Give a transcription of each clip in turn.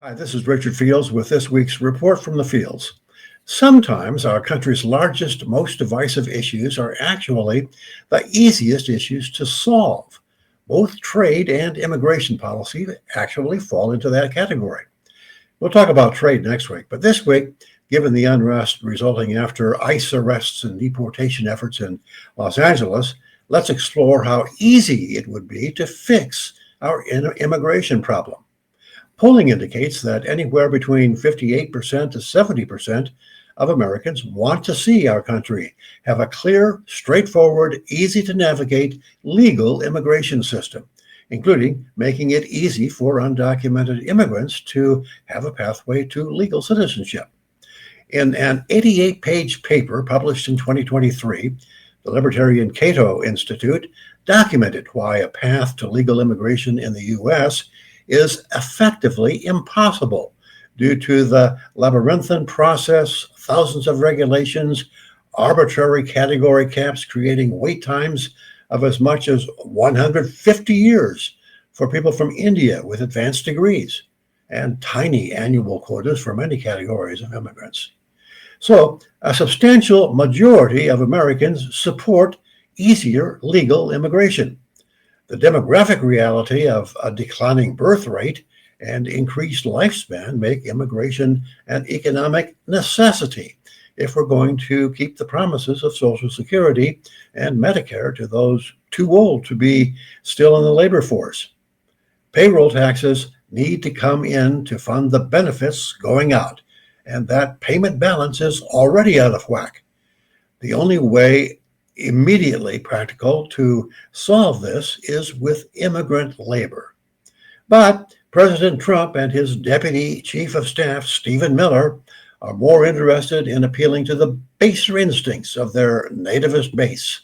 Hi, this is Richard Fields with this week's Report from the Fields. Sometimes our country's largest, most divisive issues are actually the easiest issues to solve. Both trade and immigration policy actually fall into that category. We'll talk about trade next week, but this week, given the unrest resulting after ICE arrests and deportation efforts in Los Angeles, let's explore how easy it would be to fix our immigration problem. Polling indicates that anywhere between 58% to 70% of Americans want to see our country have a clear, straightforward, easy to navigate legal immigration system, including making it easy for undocumented immigrants to have a pathway to legal citizenship. In an 88-page paper published in 2023, the Libertarian Cato Institute documented why a path to legal immigration in the U.S. is effectively impossible due to the labyrinthine process, thousands of regulations, arbitrary category caps creating wait times of as much as 150 years for people from India with advanced degrees, and tiny annual quotas for many categories of immigrants. So, a substantial majority of Americans support easier legal immigration. The demographic reality of a declining birth rate and increased lifespan make immigration an economic necessity if we're going to keep the promises of Social Security and Medicare to those too old to be still in the labor force. Payroll taxes need to come in to fund the benefits going out, and that payment balance is already out of whack. The only way immediately practical to solve this is with immigrant labor. But President Trump and his Deputy Chief of Staff, Stephen Miller, are more interested in appealing to the baser instincts of their nativist base.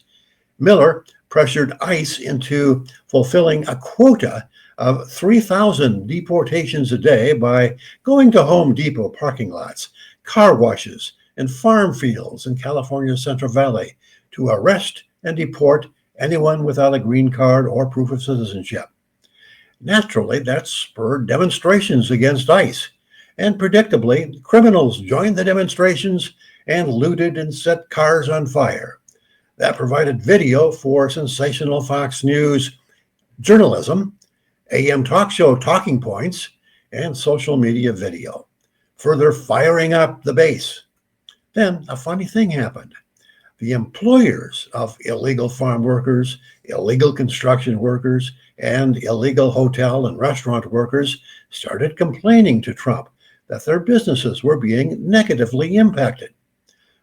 Miller pressured ICE into fulfilling a quota of 3,000 deportations a day by going to Home Depot parking lots, car washes, and farm fields in California's Central Valley to arrest and deport anyone without a green card or proof of citizenship. Naturally, that spurred demonstrations against ICE, and predictably, criminals joined the demonstrations and looted and set cars on fire. That provided video for sensational Fox News journalism, AM talk show talking points, and social media video, further firing up the base. Then a funny thing happened. The employers of illegal farm workers, illegal construction workers, and illegal hotel and restaurant workers started complaining to Trump that their businesses were being negatively impacted.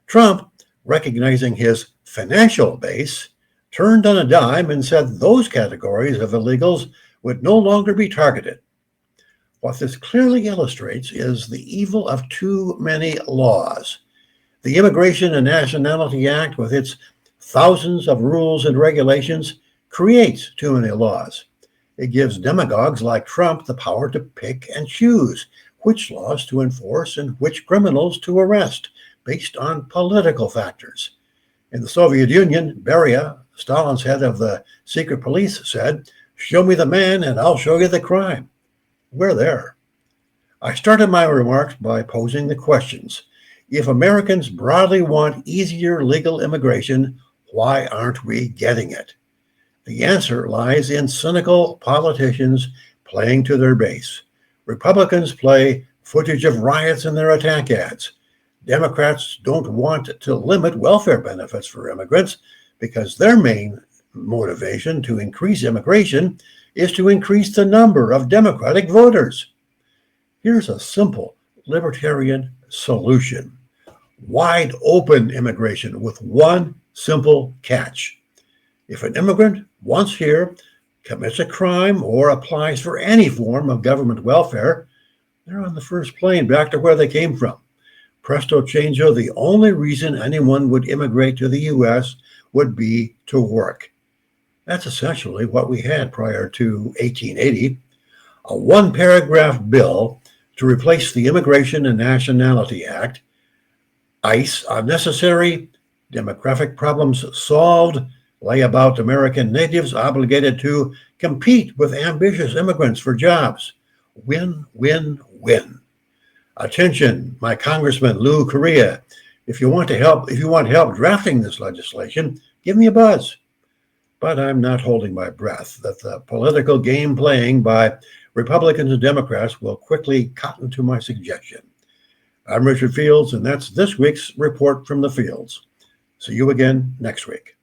Trump, recognizing his financial base, turned on a dime and said those categories of illegals would no longer be targeted. What this clearly illustrates is the evil of too many laws. The Immigration and Nationality Act, with its thousands of rules and regulations, creates too many laws. It gives demagogues like Trump the power to pick and choose which laws to enforce and which criminals to arrest based on political factors. In the Soviet Union, Beria, Stalin's head of the secret police, said, "Show me the man and I'll show you the crime." We're there. I started my remarks by posing the questions. If Americans broadly want easier legal immigration, why aren't we getting it? The answer lies in cynical politicians playing to their base. Republicans play footage of riots in their attack ads. Democrats don't want to limit welfare benefits for immigrants because their main motivation to increase immigration is to increase the number of Democratic voters. Here's a simple libertarian solution. Wide open immigration with one simple catch. If an immigrant once here commits a crime or applies for any form of government welfare, they're on the first plane back to where they came from. Presto changeo, the only reason anyone would immigrate to the U.S. would be to work. That's essentially what we had prior to 1880, a one-paragraph bill to replace the Immigration and Nationality Act. ICE unnecessary, demographic problems solved, layabout American natives obligated to compete with ambitious immigrants for jobs. Win, win, win. Attention, my Congressman Lou Correa. If you want help drafting this legislation, give me a buzz. But I'm not holding my breath that the political game playing by Republicans and Democrats will quickly cotton to my suggestion. I'm Richard Fields, and that's this week's Report from the Fields. See you again next week.